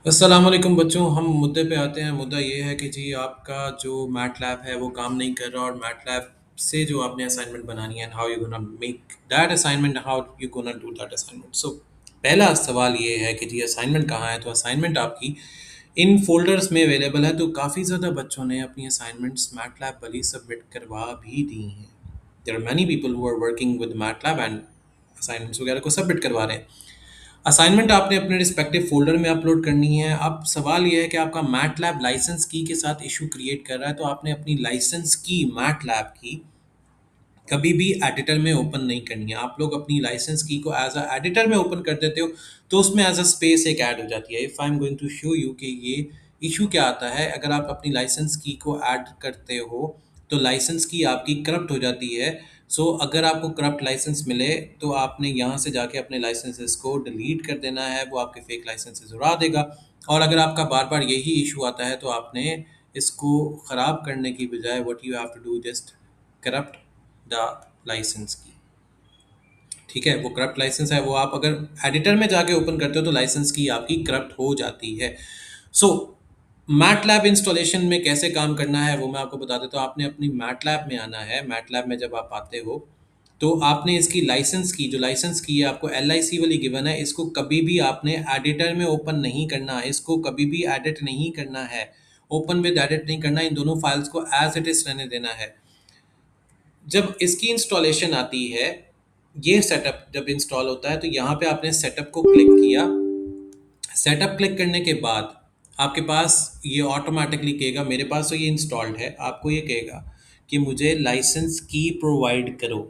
अस्सलाम वालेकुम बच्चों, हम मुद्दे पे आते हैं। मुद्दा ये है कि जी आपका जो मैटलैब है वो काम नहीं कर रहा, और मैटलैब से जो आपने असाइनमेंट बनानी है, how you gonna make that assignment, how you gonna do that assignment. So पहला सवाल ये है कि जी असाइनमेंट कहाँ है। तो असाइनमेंट आपकी इन फोल्डर्स में अवेलेबल है। तो काफ़ी ज़्यादा बच्चों ने अपनी असाइनमेंट्स मैटलैब वाली सबमिट करवा भी दी हैं। There are many people who are working with MATLAB and assignments वगैरह को सबमिट करवा रहे हैं। असाइनमेंट आपने अपने रिस्पेक्टिव फ़ोल्डर में अपलोड करनी है। अब सवाल ये है कि आपका मैटलैब लाइसेंस की के साथ इश्यू क्रिएट कर रहा है, तो आपने अपनी लाइसेंस की मैटलैब की कभी भी एडिटर में ओपन नहीं करनी है। आप लोग अपनी लाइसेंस की को एज़ अ एडिटर में ओपन कर देते हो, तो उसमें एज़ अ स्पेस एक ऐड हो जाती है। If I am going to show you कि ये इश्यू क्या आता है, अगर आप अपनी लाइसेंस की को ऐड करते हो, तो लाइसेंस की आपकी करप्ट हो जाती है। सो अगर आपको करप्ट लाइसेंस मिले, तो आपने यहाँ से जाके अपने लाइसेंसेस को डिलीट कर देना है, वो आपके फेक लाइसेंसेस उड़ा देगा। और अगर आपका बार-बार यही इश्यू आता है, तो आपने इसको ख़राब करने की बजाय what you have to do, just corrupt the licence की। ठीक है, वो करप्ट लाइसेंस है, वो आप अगर एडिटर में जाके ओपन करते हो तो लाइसेंस की आपकी करप्ट हो जाती है। सो मैटलैब इंस्टॉलेशन में कैसे काम करना है वो मैं आपको बता देता हूँ। आपने अपनी मैटलैब में आना है। मैटलैब में जब आप आते हो, तो आपने इसकी लाइसेंस की, जो लाइसेंस की है आपको एल आई सी वाली गिवन है, इसको कभी भी आपने एडिटर में ओपन नहीं करना है, इसको कभी भी एडिट नहीं करना है, ओपन विद एडिट नहीं करना है। इन दोनों फाइल्स को एज इट इज रहने देना है। जब इसकी इंस्टॉलेशन आती है, ये सेटअप जब इंस्टॉल होता है, तो यहाँ पे आपने सेटअप को क्लिक किया। सेटअप क्लिक करने के बाद आपके पास ये ऑटोमेटिकली कहेगा, मेरे पास तो ये इंस्टॉल्ड है, आपको ये कहेगा कि मुझे लाइसेंस की प्रोवाइड करो।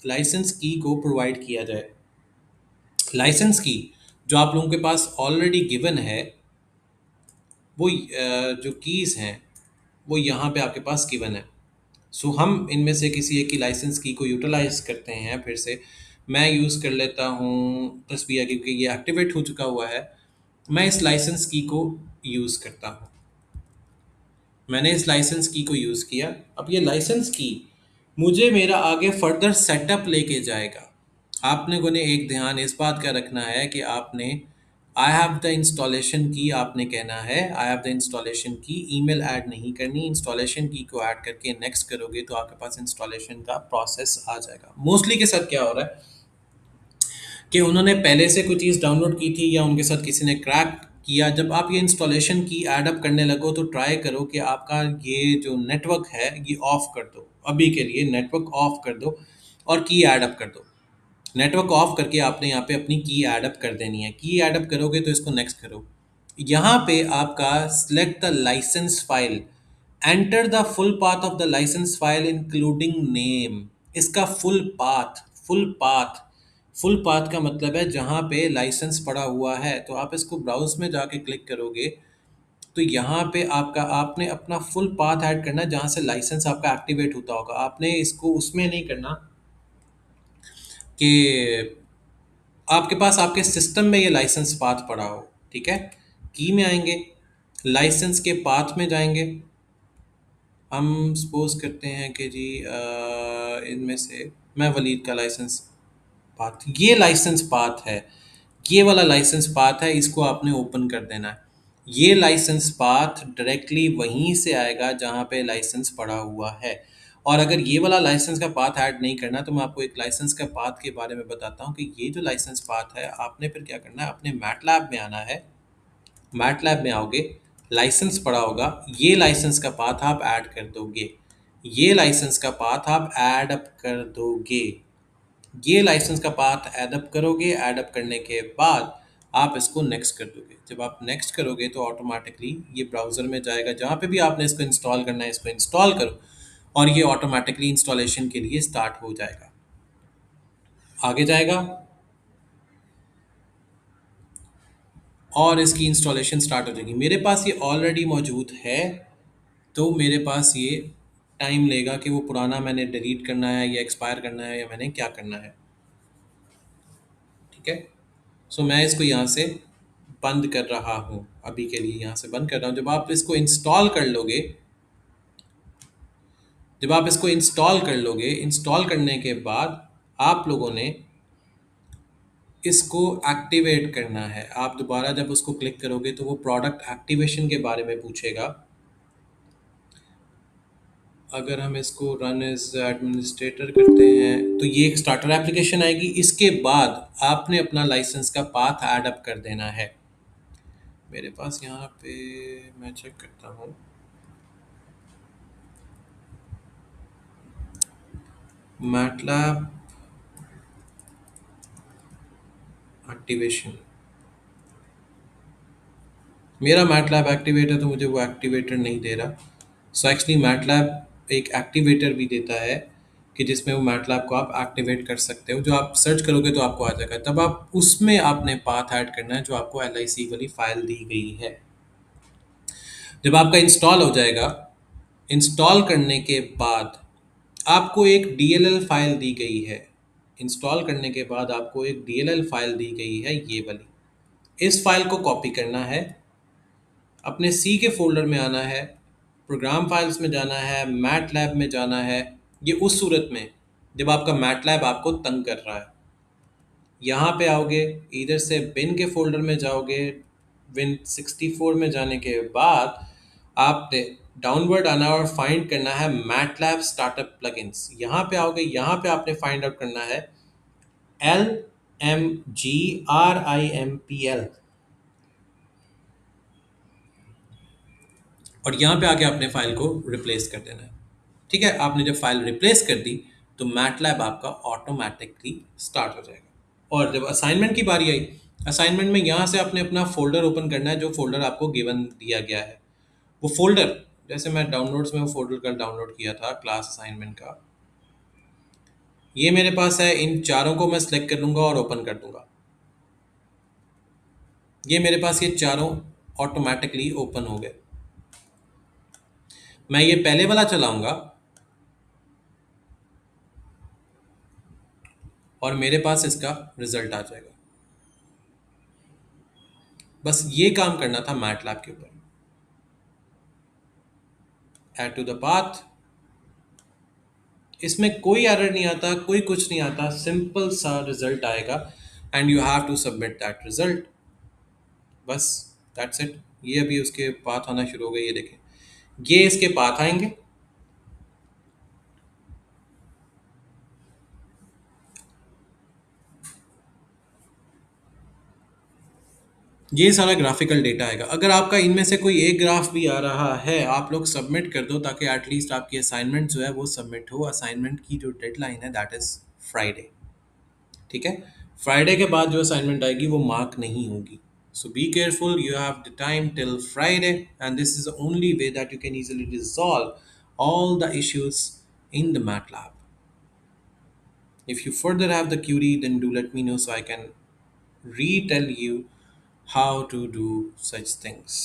लाइसेंस की को प्रोवाइड किया जाए। लाइसेंस की जो आप लोगों के पास ऑलरेडी गिवन है, वो जो कीज़ हैं वो यहाँ पे आपके पास गिवन है। सो हम इनमें से किसी एक की लाइसेंस की को यूटिलाइज करते हैं। फिर से मैं यूज़ कर लेता हूँ तस्वीर, क्योंकि ये एक्टिवेट हो चुका हुआ है। मैं इस लाइसेंस की को यूज़ करता हूँ। मैंने इस लाइसेंस की को यूज़ किया। अब ये लाइसेंस की मुझे मेरा आगे फर्दर सेटअप लेके जाएगा। आपने को ने एक ध्यान इस बात का रखना है कि आपने आई हैव द इंस्टॉलेशन की आपने कहना है। आई हैव द इंस्टॉलेशन की ईमेल ऐड नहीं करनी। इंस्टॉलेशन की को ऐड करके नेक्स्ट करोगे तो आपके पास इंस्टॉलेशन का प्रोसेस आ जाएगा। मोस्टली के साथ क्या हो रहा है कि उन्होंने पहले से कोई चीज़ डाउनलोड की थी, या उनके साथ किसी ने क्रैक किया। जब आप ये इंस्टॉलेशन की ऐड अप करने लगो, तो ट्राई करो कि आपका ये जो नेटवर्क है ये ऑफ कर दो। अभी के लिए नेटवर्क ऑफ कर दो और की ऐड अप कर दो। नेटवर्क ऑफ करके आपने यहाँ पे अपनी की ऐड अप कर देनी है। की ऐड अप करोगे तो इसको नेक्स्ट करो। यहाँ पे आपका select the licence file, enter the full path of the licence file including name. इसका फुल पाथ का मतलब है जहाँ पे लाइसेंस पड़ा हुआ है। तो आप इसको ब्राउज में जाके क्लिक करोगे, तो यहाँ पे आपका आपने अपना फुल पाथ ऐड करना है, जहाँ से लाइसेंस आपका एक्टिवेट होता होगा। आपने इसको उसमें नहीं करना कि आपके पास आपके सिस्टम में ये लाइसेंस पाथ पड़ा हो। ठीक है, की में आएंगे, लाइसेंस के पाथ में जाएंगे। हम सपोज करते हैं कि जी इनमें से मैं वलीद का लाइसेंस पाथ, ये लाइसेंस पाथ है, ये वाला लाइसेंस पाथ है, इसको आपने ओपन कर देना है। ये लाइसेंस पाथ डायरेक्टली वहीं से आएगा जहाँ पे लाइसेंस पड़ा हुआ है। और अगर ये वाला लाइसेंस का पाथ ऐड नहीं करना, तो मैं आपको एक लाइसेंस का पाथ के बारे में बताता हूँ कि ये जो लाइसेंस पाथ है, आपने फिर क्या करना है, अपने मैटलैब में आना है। मैटलैब में आओगे, लाइसेंस पड़ा होगा, ये लाइसेंस का पाथ आप ऐड कर दोगे। ये लाइसेंस का पाथ आप ऐड अप कर दोगे। ये लाइसेंस का पाथ ऐड अप करोगे। ऐड अप करने के बाद आप इसको नेक्स्ट कर दोगे। जब आप नेक्स्ट करोगे तो ऑटोमेटिकली ये ब्राउज़र में जाएगा, जहाँ पे भी आपने इसको इंस्टॉल करना है इसको इंस्टॉल करो, और ये ऑटोमेटिकली इंस्टॉलेशन के लिए स्टार्ट हो जाएगा। आगे जाएगा और इसकी इंस्टॉलेशन स्टार्ट हो जाएगी। मेरे पास ये ऑलरेडी मौजूद है, तो मेरे पास ये टाइम लेगा कि वो पुराना मैंने डिलीट करना है या एक्सपायर करना है या मैंने क्या करना है। ठीक है, सो मैं इसको यहाँ से बंद कर रहा हूँ। अभी के लिए यहाँ से बंद कर रहा हूँ। जब आप इसको इंस्टॉल कर लोगे, जब आप इसको इंस्टॉल कर लोगे, इंस्टॉल करने के बाद आप लोगों ने इसको एक्टिवेट करना है। आप दोबारा जब उसको क्लिक करोगे तो वो प्रोडक्ट एक्टिवेशन के बारे में पूछेगा। अगर हम इसको रन एज एडमिनिस्ट्रेटर करते हैं तो ये एक स्टार्टर एप्लीकेशन आएगी। इसके बाद आपने अपना लाइसेंस का पाथ ऐड अप कर देना है। मेरे पास यहाँ पे, मैं चेक करता हूँ, मैटलैब एक्टिवेशन। मेरा मैटलैब एक्टिवेटर तो मुझे वो एक्टिवेटर नहीं दे रहा। सो एक्चुअली मैटलैब एक एक्टिवेटर भी देता है कि जिसमें वो मैटलैब को आप एक्टिवेट कर सकते हो। जो आप सर्च करोगे तो आपको आ जाएगा, तब आप उसमें आपने पाथ ऐड करना है जो आपको एल आई सी वाली फाइल दी गई है। जब आपका इंस्टॉल हो जाएगा, इंस्टॉल करने के बाद आपको एक डीएलएल फाइल दी गई है। इंस्टॉल करने के बाद आपको एक डीएलएल फाइल दी गई है, ये वाली। इस फाइल को कॉपी करना है, अपने सी के फोल्डर में आना है, प्रोग्राम फाइल्स में जाना है, मैट लैब में जाना है। ये उस सूरत में जब आपका मैट लैब आपको तंग कर रहा है। यहाँ पे आओगे, इधर से बिन के फोल्डर में जाओगे। विन 64 में जाने के बाद आपने डाउनवर्ड आना और फाइंड करना है मैटलैब स्टार्टअप प्लगइन्स। यहाँ पे आओगे, यहाँ पे आपने फाइंड आउट करना है LMGRIMPL, और यहाँ पे आके अपने फाइल को रिप्लेस कर देना है। ठीक है, आपने जब फाइल रिप्लेस कर दी तो मैटलैब आपका ऑटोमेटिकली स्टार्ट हो जाएगा। और जब असाइनमेंट की बारी आई, असाइनमेंट में यहाँ से आपने अपना फोल्डर ओपन करना है जो फोल्डर आपको गिवन दिया गया है। वो फोल्डर, जैसे मैं डाउनलोड्स में वो फोल्डर कल डाउनलोड किया था क्लास असाइनमेंट का, ये मेरे पास है। इन चारों को मैं सेलेक्ट कर लूँगा और ओपन कर दूंगा। ये मेरे पास ये चारों ऑटोमेटिकली ओपन हो गए। मैं ये पहले वाला चलाऊंगा और मेरे पास इसका रिजल्ट आ जाएगा। बस ये काम करना था मैटलैब के ऊपर। ऐड टू द पाथ, इसमें कोई एरर नहीं आता, कोई कुछ नहीं आता, सिंपल सा रिजल्ट आएगा and you have to submit that result. बस दैट्स इट। ये अभी उसके पाथ आना शुरू हो गए, ये देखें, ये इसके पाथ आएंगे। ये सारा ग्राफिकल डेटा आएगा। अगर आपका इनमें से कोई एक ग्राफ भी आ रहा है, आप लोग सबमिट कर दो ताकि एटलीस्ट आपकी असाइनमेंट जो है वो सबमिट हो। असाइनमेंट की जो डेडलाइन है दैट इज फ्राइडे। ठीक है, फ्राइडे के बाद जो असाइनमेंट आएगी वो मार्क नहीं होगी। So be careful, you have the time till Friday and this is the only way that you can easily resolve all the issues in the MATLAB. If you further have the query, then do let me know so I can retell you how to do such things.